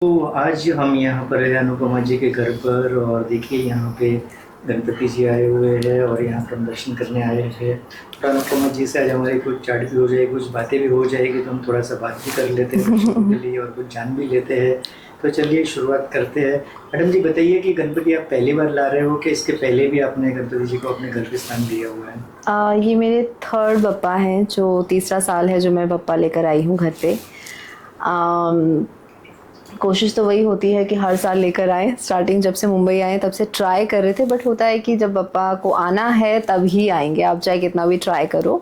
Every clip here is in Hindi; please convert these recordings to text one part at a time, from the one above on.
तो आज हम यहाँ पर हैं अनुपमा जी के घर पर और देखिए यहाँ पे गणपति जी आए हुए हैं और यहाँ पर हम दर्शन करने आए हैं। और अनुपमा जी से आज हमारी कुछ चाट भी हो जाएगी, कुछ बातें भी हो जाएगी, तो हम थोड़ा सा बात भी कर लेते हैं दर्शकों के लिए और कुछ जान भी लेते हैं। तो चलिए शुरुआत करते हैं। मैडम जी बताइए कि गणपति आप पहली बार ला रहे हो कि इसके पहले भी आपने गणपति जी को अपने घर पे स्थान दिया हुआ है? ये मेरे थर्ड पप्पा हैं, जो तीसरा साल है जो मैं पप्पा लेकर आई हूँ घर पे। कोशिश तो वही होती है कि हर साल लेकर आए। स्टार्टिंग जब से मुंबई आए तब से ट्राई कर रहे थे, बट होता है कि जब पप्पा को आना है तब ही आएंगे, आप चाहे कितना भी ट्राई करो।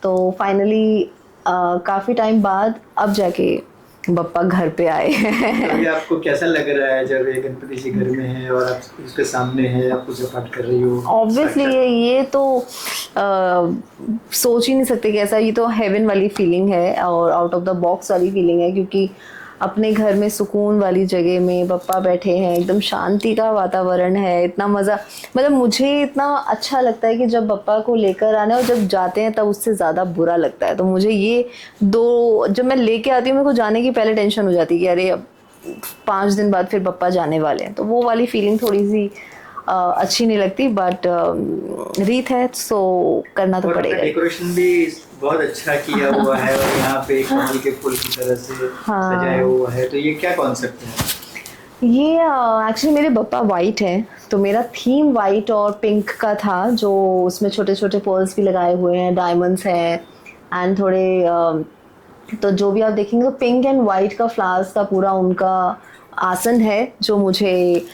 तो फाइनली काफ़ी टाइम बाद अब जाके पप्पा घर पे आए हैं। अभी आपको कैसा लग रहा है जब ये गणपति जी घर में है और आप उसके सामने है, आप पूजा पाठ कर रही हो? ऑब्वियसली ये तो सोच ही नहीं सकते कि ऐसा, ये तो हेवन वाली फीलिंग है और आउट ऑफ द बॉक्स वाली फीलिंग है, क्योंकि अपने घर में सुकून वाली जगह में पप्पा बैठे हैं, एकदम शांति का वातावरण है, इतना मज़ा, मतलब मुझे इतना अच्छा लगता है कि जब पप्पा को लेकर आने और जब जाते हैं तब उससे ज़्यादा बुरा लगता है। तो मुझे ये दो, जब मैं लेके आती हूँ मेरे को जाने की पहले टेंशन हो जाती है कि अरे अब 5 दिन बाद फिर पप्पा जाने वाले हैं, तो वो वाली फीलिंग थोड़ी सी अच्छी नहीं लगती, बट रीत है सो करना तो पड़ेगा। डेकोरेशन भी बहुत अच्छा किया हुआ है और यहाँ पे कमल के फूल की तरह से सजाया हुआ है, तो ये क्या कॉन्सेप्ट है? ये एक्चुअली मेरे पापा वाइट हैं, तो मेरा थीम वाइट और पिंक का था, जो उसमें छोटे छोटे पर्ल्स भी लगाए हुए हैं, डायमंड्स हैं एंड थोड़े तो जो भी आप देखेंगे तो पिंक एंड वाइट का फ्लावर्स का पूरा उनका आसन है, जो मुझे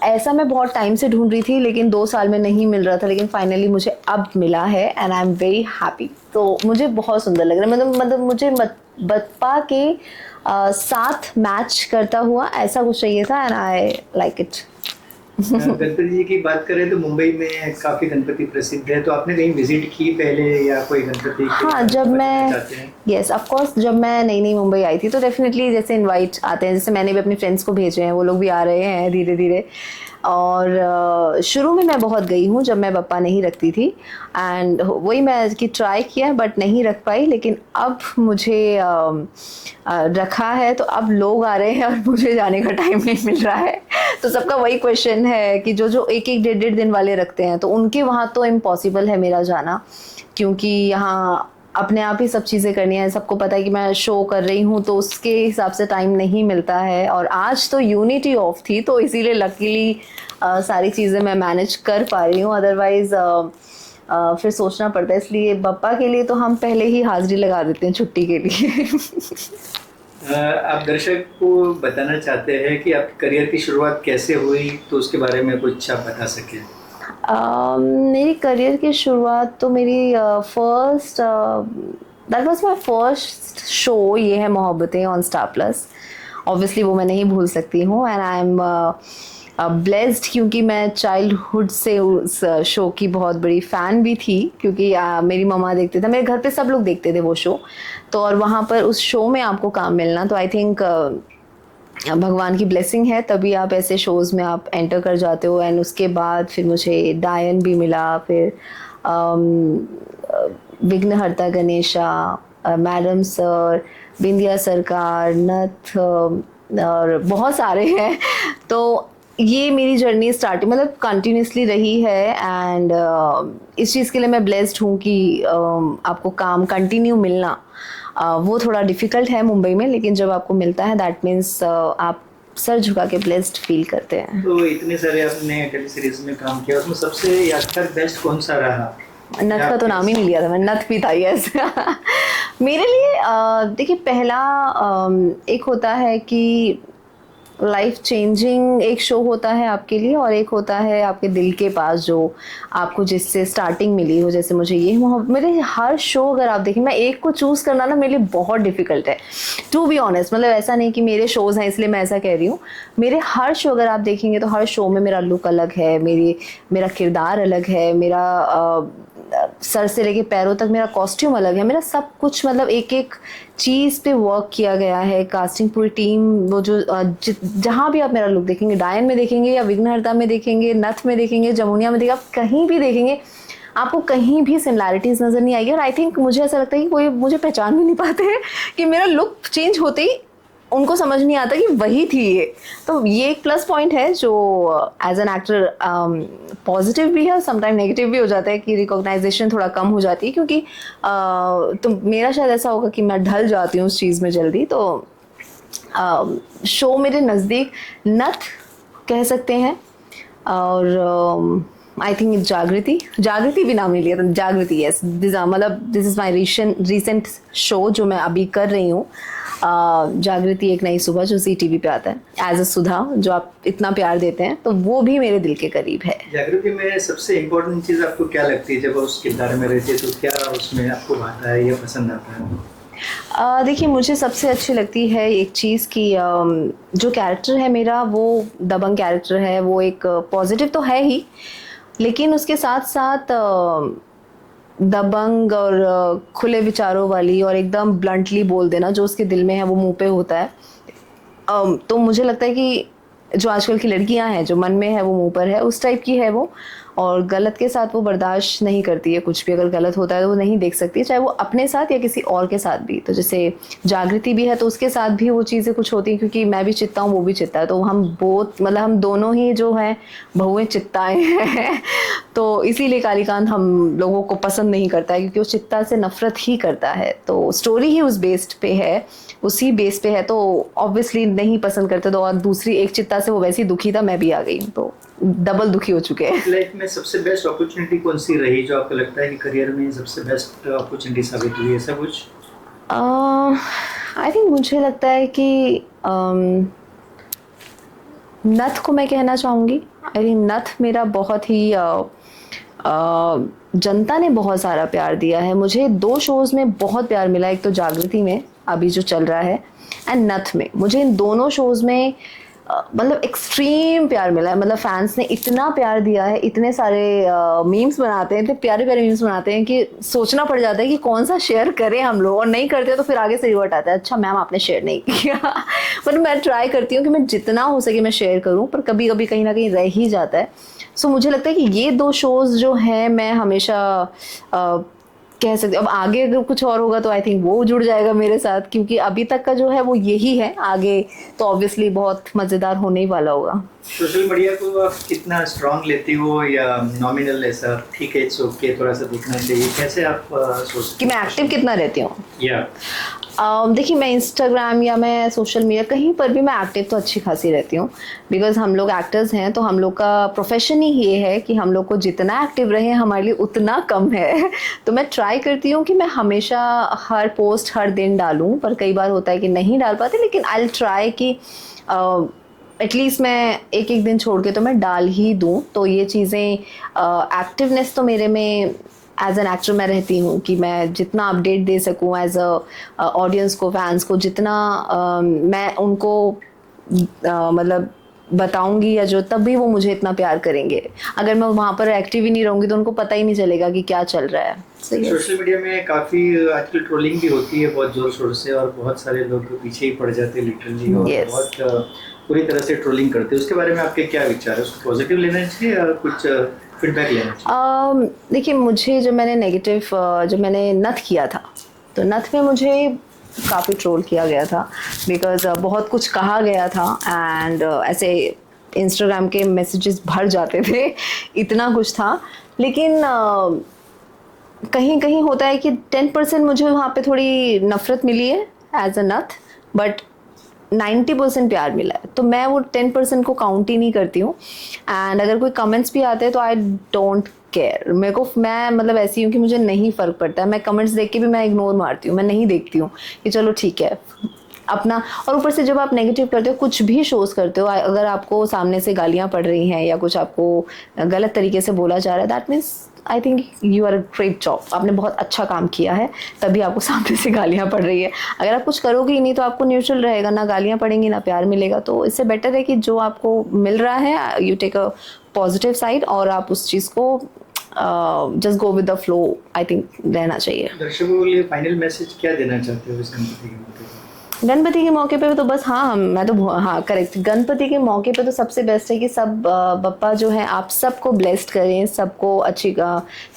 ऐसा मैं बहुत टाइम से ढूंढ रही थी लेकिन 2 साल में नहीं मिल रहा था, लेकिन फाइनली मुझे अब मिला है and I am very happy. तो मुझे बहुत सुंदर लग रहा है, मतलब मुझे बप्पा के साथ मैच करता हुआ ऐसा कुछ चाहिए था and I like it. Ganpati ji की बात करें तो मुंबई में काफी गणपति प्रसिद्ध है, तो आपने कहीं विजिट की पहले या कोई गणपति? हाँ, जब मैं यस ऑफ कोर्स जब मैं नई नई मुंबई आई थी तो डेफिनेटली जैसे इनवाइट आते हैं, जैसे मैंने भी अपने फ्रेंड्स को भेजे हैं, वो लोग भी आ रहे हैं धीरे धीरे। और शुरू में मैं बहुत गई हूँ जब मैं पप्पा नहीं रखती थी, एंड वही मैं कि ट्राई किया बट नहीं रख पाई, लेकिन अब मुझे रखा है तो अब लोग आ रहे हैं और मुझे जाने का टाइम नहीं मिल रहा है। तो सबका वही क्वेश्चन है कि जो जो एक एक डेढ़ डेढ़ दिन वाले रखते हैं तो उनके वहाँ तो इम्पॉसिबल है मेरा जाना, क्योंकि यहाँ अपने आप ही सब चीज़ें करनी है। सबको पता है कि मैं शो कर रही हूँ तो उसके हिसाब से टाइम नहीं मिलता है, और आज तो यूनिटी ऑफ थी तो इसीलिए लकीली सारी चीज़ें मैं मैनेज कर पा रही हूँ, अदरवाइज़ फिर सोचना पड़ता है। इसलिए पप्पा के लिए तो हम पहले ही हाजिरी लगा देते हैं छुट्टी के लिए। आप दर्शक को बताना चाहते हैं कि आपके करियर की शुरुआत कैसे हुई, तो उसके बारे में कुछ आप बता सकें? मेरी करियर की शुरुआत तो मेरी first that was my first show, ये है Mohabbatein on star plus. Obviously वो मैं नहीं भूल सकती हूँ एंड आई एम ब्लेस्ड, क्योंकि मैं चाइल्डहुड से उस शो की बहुत बड़ी फ़ैन भी थी, क्योंकि मेरी मम्मा देखते थे, मेरे घर पे सब लोग देखते थे वो शो। तो और वहाँ पर उस शो में आपको काम मिलना, तो आई थिंक भगवान की ब्लेसिंग है, तभी आप ऐसे शोज़ में आप एंटर कर जाते हो। एंड उसके बाद फिर मुझे डायन भी मिला, फिर विघ्नहर्ता गणेशा, मैडम सर, बिंदिया सरकार, नथ और बहुत सारे हैं। तो ये मेरी जर्नी स्टार्टिंग मतलब कंटिन्यूसली रही है, एंड इस चीज़ के लिए मैं ब्लेस्ड हूँ कि आपको काम कंटिन्यू मिलना वो थोड़ा डिफ़िकल्ट है मुंबई में, लेकिन जब आपको मिलता है दैट मीन्स आप सर झुका के ब्लेस्ड फील करते हैं। तो इतने सारे आपने टेली सीरीज में काम किया, उसमें सबसे यादगार बेस्ट कौन सा रहा? नथ का तो नाम ही नहीं लिया था, मैं नथ भी था यस। मेरे लिए देखिए पहला एक होता है कि लाइफ चेंजिंग एक शो होता है आपके लिए, और एक होता है आपके दिल के पास जो आपको जिससे स्टार्टिंग मिली हो। जैसे मुझे ये मेरे हर शो अगर आप देखें, मैं एक को चूज़ करना ना मेरे लिए बहुत डिफिकल्ट है टू बी ऑनेस्ट। मतलब ऐसा नहीं कि मेरे शोज़ हैं इसलिए मैं ऐसा कह रही हूँ, मेरे हर शो अगर आप देखेंगे तो हर शो में मेरा लुक अलग है, मेरा किरदार अलग है, मेरा सर से लेके पैरों तक मेरा कॉस्ट्यूम अलग है, मेरा सब कुछ मतलब एक एक चीज़ पे वर्क किया गया है। कास्टिंग पूरी टीम, वो जो जहाँ भी आप मेरा लुक देखेंगे, डायन में देखेंगे या विघ्नहर्ता में देखेंगे, नथ में देखेंगे, जमुनिया में देखेंगे, आप कहीं भी देखेंगे आपको कहीं भी सिमिलैरिटीज़ नज़र नहीं आएगी। और आई थिंक मुझे ऐसा लगता है कि कोई मुझे पहचान भी नहीं पाते हैं कि मेरा लुक चेंज होते ही उनको समझ नहीं आता कि वही थी ये। तो ये एक प्लस पॉइंट है जो एज एन एक्टर पॉजिटिव भी है और समटाइम नेगेटिव भी हो जाता है कि रिकॉग्नाइजेशन थोड़ा कम हो जाती है, क्योंकि तो मेरा शायद ऐसा होगा कि मैं ढल जाती हूँ उस चीज़ में जल्दी। तो शो मेरे नज़दीक नथ कह सकते हैं, और आई थिंक जागृति भी नाम नहीं लिया था, जागृति, यस, मतलब this is my recent show जो मैं अभी कर रही हूँ। जागृति एक नई सुबह जो ZTV पे आता है एज अ सुधा, जो आप इतना प्यार देते हैं, तो वो भी मेरे दिल के करीब है। जागृति में सबसे इम्पोर्टेंट चीज़ आपको क्या लगती है जब उस किरदार में रहती है, तो क्या उसमें आपको भाता है या पसंद आता है? देखिए, मुझे सबसे अच्छी लगती है एक चीज़ कि जो कैरेक्टर है मेरा वो दबंग कैरेक्टर है, वो एक पॉजिटिव तो है ही, लेकिन उसके साथ साथ दबंग और खुले विचारों वाली और एकदम ब्लंटली बोल देना, जो उसके दिल में है वो मुंह पे होता है। तो मुझे लगता है कि जो आजकल की लड़कियां हैं, जो मन में है वो मुंह पर है, उस टाइप की है वो, और गलत के साथ वो बर्दाश्त नहीं करती है, कुछ भी अगर गलत होता है तो वो नहीं देख सकती, चाहे वो अपने साथ या किसी और के साथ भी। तो जैसे जागृति भी है तो उसके साथ भी वो चीज़ें कुछ होती हैं, क्योंकि मैं भी चित्ता हूँ, वो भी चित्ता है, तो हम बोथ, मतलब हम दोनों ही जो हैं बहुएं चित्ताएँ हैं। तो इसीलिए कालीकांत हम लोगों को पसंद नहीं करता है, क्योंकि वो चित्ता से नफरत ही करता है। तो स्टोरी ही उस बेस्ड पे है, उसी बेस पे है, तो ऑब्वियसली नहीं पसंद करते। तो और दूसरी एक चित्ता से वो वैसे ही दुखी था, मैं भी आ गई हूँ, तो डबल दुखी हो चुके हैं। लाइफ में सबसे बेस्ट अपॉर्चुनिटी कौन सी रही जो आपको लगता है कि करियर में सबसे बेस्ट अपॉर्चुनिटी साबित हुई, ऐसा कुछ? आई थिंक मुझे लगता है कि नथ को मैं कहना चाहूँगी। आई थिंक नथ मेरा बहुत ही जनता ने बहुत सारा प्यार दिया है मुझे। 2 शोज़ में बहुत प्यार मिला, एक तो जागृति में अभी जो चल रहा है, एंड नथ में। मुझे इन दोनों शोज़ में मतलब एक्सट्रीम प्यार मिला है। मतलब फैंस ने इतना प्यार दिया है, इतने सारे मीम्स बनाते हैं, इतने प्यारे प्यारे मीम्स बनाते हैं कि सोचना पड़ जाता है कि कौन सा शेयर करें हम लोग, और नहीं करते तो फिर आगे से रिवर्ट आता है, अच्छा मैम आपने शेयर नहीं किया। पर मैं ट्राई करती हूँ कि मैं जितना हो सके मैं शेयर करूँ, पर कभी कभी कहीं ना कहीं रह ही जाता है। सो मुझे लगता है कि ये 2 शोज़ जो हैं मैं हमेशा कह सकते। अब आगे अगर कुछ और होगा तो आई थिंक वो जुड़ जाएगा मेरे साथ, क्योंकि अभी तक का जो है वो यही है, आगे तो ऑब्वियसली बहुत मज़ेदार होने ही वाला होगा। सोशल मीडिया को आप कितना स्ट्रांग लेती हो या नॉमिनल, ऐसा ठीक है इट्स ओके थोड़ा सा देखना चाहिए, कैसे आप सोचते कि मैं एक्टिव कितना रहती हूँ? या देखिए, मैं इंस्टाग्राम या मैं सोशल मीडिया कहीं पर भी मैं एक्टिव तो अच्छी खासी रहती हूँ, बिकॉज हम लोग एक्टर्स हैं, तो हम लोग का प्रोफेशन ही ये है कि हम लोग को जितना एक्टिव रहे हमारे लिए उतना कम है। तो मैं ट्राई करती हूँ कि मैं हमेशा हर पोस्ट हर दिन डालूँ, पर कई बार होता है कि नहीं डाल पाती, लेकिन आई विल ट्राई कि एटलीस्ट मैं एक दिन छोड़ के तो मैं डाल ही दूँ। तो ये चीज़ें एक्टिवनेस तो मेरे में एज एन एक्टर मैं रहती हूँ कि मैं जितना अपडेट दे सकूँ एज अ ऑडियंस को, फैंस को, जितना मैं उनको मतलब बताऊंगी या जो, तब भी वो मुझे इतना प्यार करेंगे। अगर मैं वहाँ पर एक्टिव ही नहीं रहूँगी तो उनको पता ही नहीं चलेगा कि क्या चल रहा है। सोशल मीडिया में काफ़ी आजकल ट्रोलिंग भी होती है बहुत जोर शोर से, और बहुत सारे लोग पीछे ही पड़ जाते हैं लिटरली, और बहुत पूरी तरह से ट्रोलिंग करते हैं। उसके बारे में आपके क्या विचार है? उसको पॉजिटिव लेना चाहिए या कुछ फीडबैक लेना चाहिए? देखिए, मुझे जब मैंने नथ किया था, तो नथ में मुझे काफ़ी ट्रोल किया गया था, बिकॉज बहुत कुछ कहा गया था, एंड ऐसे इंस्टाग्राम के मैसेजेस भर जाते थे, इतना कुछ था। लेकिन कहीं कहीं होता है कि 10% मुझे वहाँ पे थोड़ी नफ़रत मिली है एज अ नथ, बट 90% प्यार मिला है, तो मैं वो 10% को काउंट ही नहीं करती हूँ। एंड अगर कोई कमेंट्स भी आते हैं तो आई डोंट केयर। मैं मतलब ऐसी हूँ कि मुझे नहीं फ़र्क पड़ता है, मैं कमेंट्स देख के भी मैं इग्नोर मारती हूँ, मैं नहीं देखती हूँ कि चलो ठीक है अपना। और ऊपर से जब आप नेगेटिव करते हो, कुछ भी शोज़ करते हो, अगर आपको सामने से गालियाँ पड़ रही हैं या कुछ आपको गलत तरीके से बोला जा रहा है, that means I think you are a great job, आपने बहुत अच्छा काम किया है, तभी आपको सामने से गालियाँ पड़ रही है। अगर आप कुछ करोगे ही नहीं तो आपको न्यूट्रल रहेगा, ना गालियाँ पड़ेंगी ना प्यार मिलेगा। तो इससे बेटर है कि जो आपको मिल रहा है you take a positive side, और आप उस चीज़ को just go with the flow, I think रहना चाहिए। दर्शकों के लिए फाइनल मैसेज क्या देना चाहते हो इस गणपति के मौके पर? गणपति के मौके पे तो बस मैं तो हाँ करेक्ट, गणपति के मौके पे तो सबसे बेस्ट है कि सब बप्पा जो है आप सबको ब्लेस्ड करें, सबको अच्छी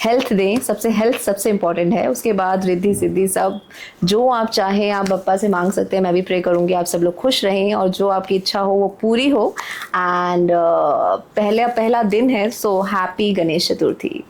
हेल्थ दें, हेल्थ सबसे इम्पोर्टेंट है। उसके बाद रिद्धि सिद्धि सब जो आप चाहें आप बप्पा से मांग सकते हैं। मैं भी प्रे करूँगी आप सब लोग खुश रहें और जो आपकी इच्छा हो वो पूरी हो। एंड पहला दिन है, सो हैप्पी गणेश चतुर्थी।